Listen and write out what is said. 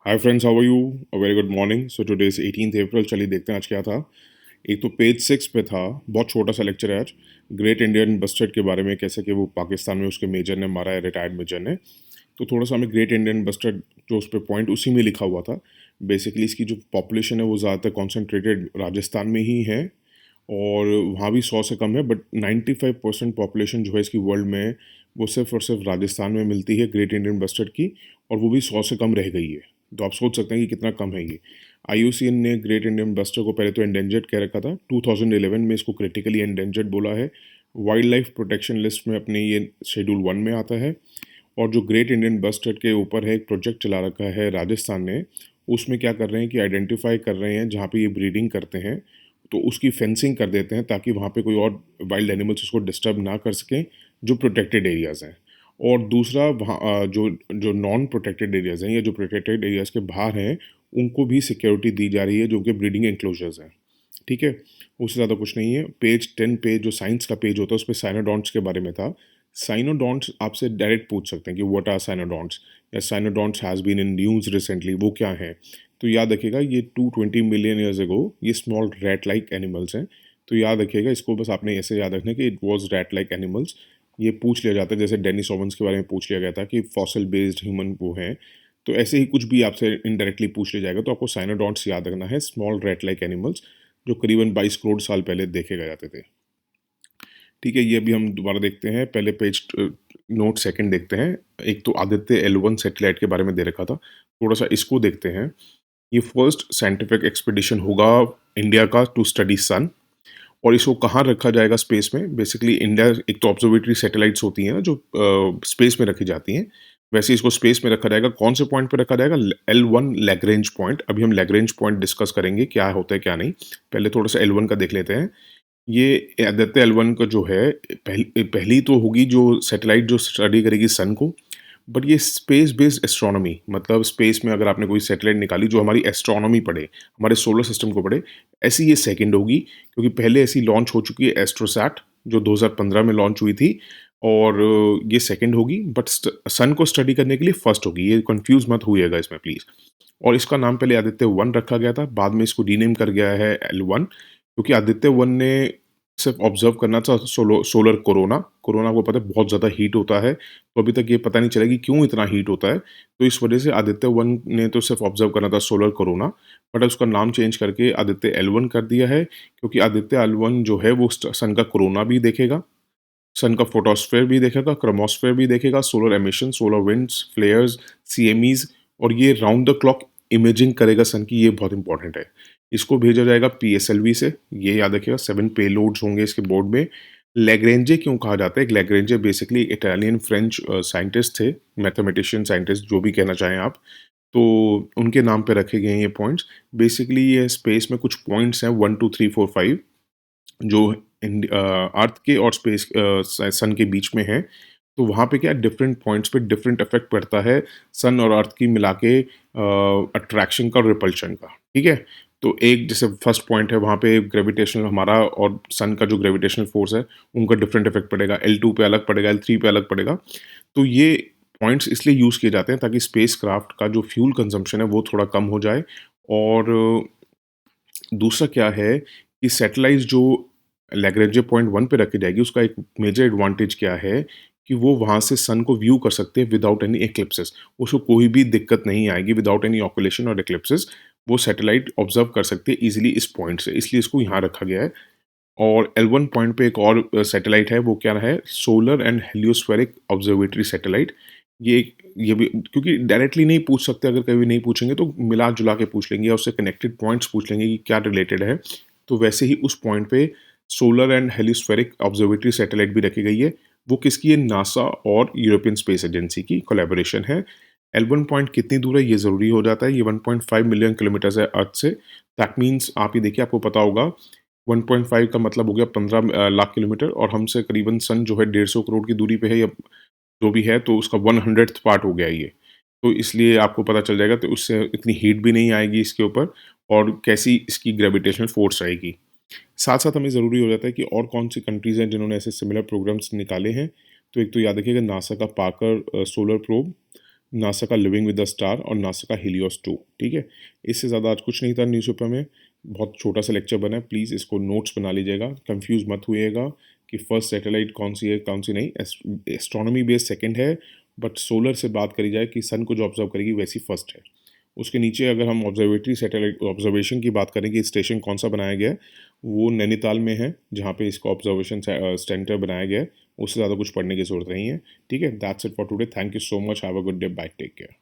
Hi friends, how are you? A very good morning. So today is 18th April. चलिए देखते हैं आज क्या था। एक तो पेज 6 पे था, बहुत छोटा सा लेक्चर है आज, ग्रेट इंडियन बस्टर्ड के बारे में, कैसे कि वो पाकिस्तान में उसके मेजर ने मारा है, रिटायर्ड मेजर ने। तो थोड़ा सा हमें ग्रेट इंडियन बस्टर्ड जो उस पर पॉइंट उसी में लिखा हुआ था। बेसिकली इसकी जो पॉपुलेशन है वो ज़्यादातर कॉन्सेंट्रेटेड राजस्थान में ही है, और वहाँ भी 100 से कम है, बट 95% पॉपुलेशन जो है इसकी वर्ल्ड में, वो सिर्फ और सिर्फ राजस्थान में मिलती है ग्रेट इंडियन बस्टर्ड की, और वो भी 100 से कम रह गई है। तो आप सोच सकते हैं कि कितना कम है ये। IUCN ने ग्रेट इंडियन बस्टर्ड को पहले तो एंडेंजर्ड कह रखा था, 2011 में इसको क्रिटिकली एंडेंजर्ड बोला है। वाइल्ड लाइफ प्रोटेक्शन लिस्ट में अपने ये शेड्यूल 1 में आता है। और जो ग्रेट इंडियन बस्टर्ड के ऊपर है एक प्रोजेक्ट चला रखा है राजस्थान ने, उसमें क्या कर रहे हैं कि आइडेंटिफाई कर रहे हैं जहाँ पे ये ब्रीडिंग करते हैं, तो उसकी फेंसिंग कर देते हैं ताकि वहाँ पे कोई और वाइल्ड एनिमल्स उसको डिस्टर्ब ना कर सकें, जो प्रोटेक्टेड एरियाज़ हैं। और दूसरा, वहाँ जो जो नॉन प्रोटेक्टेड एरियाज़ हैं या जो प्रोटेक्टेड एरियाज़ के बाहर हैं, उनको भी सिक्योरिटी दी जा रही है, जो कि ब्रीडिंग एंक्लोजर्स हैं। ठीक है, उससे ज़्यादा कुछ नहीं है। पेज 10 पे जो साइंस का पेज होता है, उस पर साइनोडॉन्ट्स के बारे में था। साइनोडॉन्ट्स आपसे डायरेक्ट पूछ सकते हैं कि व्हाट आर साइनोडॉन्ट्स, या cynodonts has been in news recently, वो क्या है। तो याद रखिएगा, ये 220 मिलियन ईयर्स अगो ये स्मॉल रैट लाइक एनिमल्स हैं। तो याद रखिएगा इसको, बस आपने ऐसे याद रखना है कि it was rat like animals. ये पूछ लिया जाता है, जैसे डेनिस ओवेंस के बारे में पूछ लिया गया था कि फॉसिल बेस्ड ह्यूमन वो हैं। तो ऐसे ही कुछ भी आपसे इनडायरेक्टली पूछ लिया जाएगा, तो आपको साइनोडॉन्ट्स याद रखना है, स्मॉल रैट लाइक एनिमल्स, जो करीबन 22 करोड़ साल पहले देखे गए जाते थे। ठीक है, ये अभी हम दोबारा देखते हैं। पहले पेज नोट सेकंड देखते हैं। एक तो आदित्य L1 सैटेलाइट के बारे में दे रखा था, थोड़ा सा इसको देखते हैं। ये फर्स्ट साइंटिफिक एक्सपीडिशन होगा इंडिया का टू स्टडी सन। और इसको कहाँ रखा जाएगा स्पेस में? बेसिकली इंडिया, एक तो ऑब्जर्वेटरी सैटेलाइट्स होती हैं ना जो स्पेस में रखी जाती हैं, वैसे इसको स्पेस में रखा जाएगा। कौन से पॉइंट पे रखा जाएगा? L1 Lagrange point. अभी हम लैग्रेंज पॉइंट डिस्कस करेंगे क्या होता है क्या नहीं। पहले थोड़ा सा L1 का देख लेते हैं। ये आदित्य L1 का जो है, पहली तो होगी जो सैटेलाइट जो स्टडी करेगी सन को। बट ये स्पेस बेस्ड एस्ट्रोनॉमी, मतलब स्पेस में अगर आपने कोई सैटेलाइट निकाली जो हमारी एस्ट्रोनॉमी पढ़े, हमारे सोलर सिस्टम को पढ़े, ऐसी ये सेकंड होगी। क्योंकि पहले ऐसी लॉन्च हो चुकी है एस्ट्रोसैट, जो 2015 में लॉन्च हुई थी, और ये सेकंड होगी। बट सन को स्टडी करने के लिए फर्स्ट होगी, ये कंफ्यूज मत होइएगा इसमें प्लीज़। और इसका नाम पहले आदित्य 1 रखा गया था, बाद में इसको रीनेम कर गया है L1, क्योंकि आदित्य 1 ने सिर्फ ऑब्जर्व करना था सोलर कोरोना। कोरोना को पता है बहुत ज़्यादा हीट होता है, तो अभी तक ये पता नहीं चला कि क्यों इतना हीट होता है। तो इस वजह से आदित्य 1 ने तो सिर्फ ऑब्जर्व करना था सोलर कोरोना, बट उसका नाम चेंज करके आदित्य L1 कर दिया है, क्योंकि आदित्य L1 जो है वो सन का कोरोना भी देखेगा, सन का फोटोस्फेयर भी देखेगा, क्रोमोस्फेयर भी देखेगा, solar emission, solar winds, फ्लेयर्स, CMEs, और ये राउंड द क्लॉक इमेजिंग करेगा सन की। ये बहुत इंपॉर्टेंट है। इसको भेजा जाएगा PSLV से, ये याद रखिएगा। 7 पेलोड्स होंगे इसके बोर्ड में। लैग्रेंजे क्यों कहा जाता है? लैग्रेंजे बेसिकली इटालियन फ्रेंच साइंटिस्ट थे, मैथमेटिशियन साइंटिस्ट, जो भी कहना चाहें आप। तो उनके नाम पे रखे गए हैं ये पॉइंट्स। बेसिकली ये स्पेस में कुछ पॉइंट्स हैं, 1 2 3 4 5, जो अर्थ के और स्पेस सन के बीच में है। तो वहाँ पे क्या डिफरेंट पॉइंट्स पे डिफरेंट इफेक्ट पड़ता है सन और अर्थ की मिला के, अट्रैक्शन का और रिपल्शन का। ठीक है, तो एक जैसे फर्स्ट पॉइंट है, वहाँ पे ग्रेविटेशनल, हमारा और सन का जो ग्रेविटेशनल फोर्स है, उनका डिफरेंट इफेक्ट पड़ेगा। L2 पे अलग पड़ेगा, L3 पे अलग पड़ेगा। तो ये पॉइंट्स इसलिए यूज़ किए जाते हैं ताकि स्पेस क्राफ्ट का जो फ्यूल कंजम्पशन है वो थोड़ा कम हो जाए। और दूसरा क्या है कि सैटेलाइट जो लैग्रेंजे पॉइंट 1 पे रखी जाएगी, उसका एक मेजर एडवांटेज क्या है कि वो वहाँ से सन को व्यू कर सकते हैं विदाउट एनी एक्लिप्सेस। उसको कोई भी दिक्कत नहीं आएगी, विदाउट एनी ऑकुलेशन और एक्लिप्सेस वो सैटेलाइट ऑब्जर्व कर सकते हैं इजीली इस पॉइंट से, इसलिए इसको यहाँ रखा गया है। और L1 पॉइंट पे एक और सैटेलाइट है, वो क्या है? Solar and heliospheric observatory satellite. ये भी क्योंकि डायरेक्टली नहीं पूछ सकते, अगर कभी नहीं पूछेंगे तो मिला जुला के पूछ लेंगे, या उससे कनेक्टेड पॉइंट्स पूछ लेंगे कि क्या रिलेटेड है। तो वैसे ही उस पॉइंट पे solar and heliospheric observatory satellite भी रखी गई है। वो किसकी है? नासा और यूरोपियन स्पेस एजेंसी की कोलैबोरेशन है। L1 पॉइंट कितनी दूर है ये ज़रूरी हो जाता है। ये 1.5 मिलियन किलोमीटर है अर्थ से। दैट मीन्स आप ये देखिए, आपको पता होगा 1.5 का मतलब हो गया 15 लाख किलोमीटर, और हमसे करीबन सन जो है 150 करोड़ की दूरी पे है, या जो भी है, तो उसका 100th पार्ट हो गया ये। तो इसलिए आपको पता चल जाएगा, तो उससे इतनी हीट भी नहीं आएगी इसके ऊपर, और कैसी इसकी ग्रेविटेशनल फोर्स रहेगी। साथ साथ हमें ज़रूरी हो जाता है कि और कौन सी कंट्रीज़ हैं जिन्होंने ऐसे सिमिलर प्रोग्राम्स निकाले हैं। तो एक तो याद रखिएगा नासा का पार्कर सोलर प्रोब, नासा का लिविंग विद द स्टार और नासा का हीलियोस 2। ठीक है, इससे ज़्यादा आज कुछ नहीं था न्यूज़पेपर में, बहुत छोटा सा लेक्चर बना है, प्लीज़ इसको नोट्स बना लीजिएगा, कंफ्यूज मत हुइएगा कि फर्स्ट सैटेलाइट कौन सी है कौन सी नहीं। एस्ट्रोनॉमी बेस्ड सेकंड है, बट सोलर से बात करी जाए कि सन को जो ऑब्जर्व करेगी वैसी फर्स्ट है। उसके नीचे अगर हम ऑब्जर्वेटरी सैटेलाइट ऑब्जर्वेशन की बात करें कि स्टेशन कौन सा बनाया गया है, वो नैनीताल में है, जहाँ पे इसका ऑब्जर्वेशन सेंटर बनाया गया है। उससे ज़्यादा कुछ पढ़ने की ज़रूरत नहीं है। ठीक है, that's it for today. Thank you so much, have a good day, bye, take care.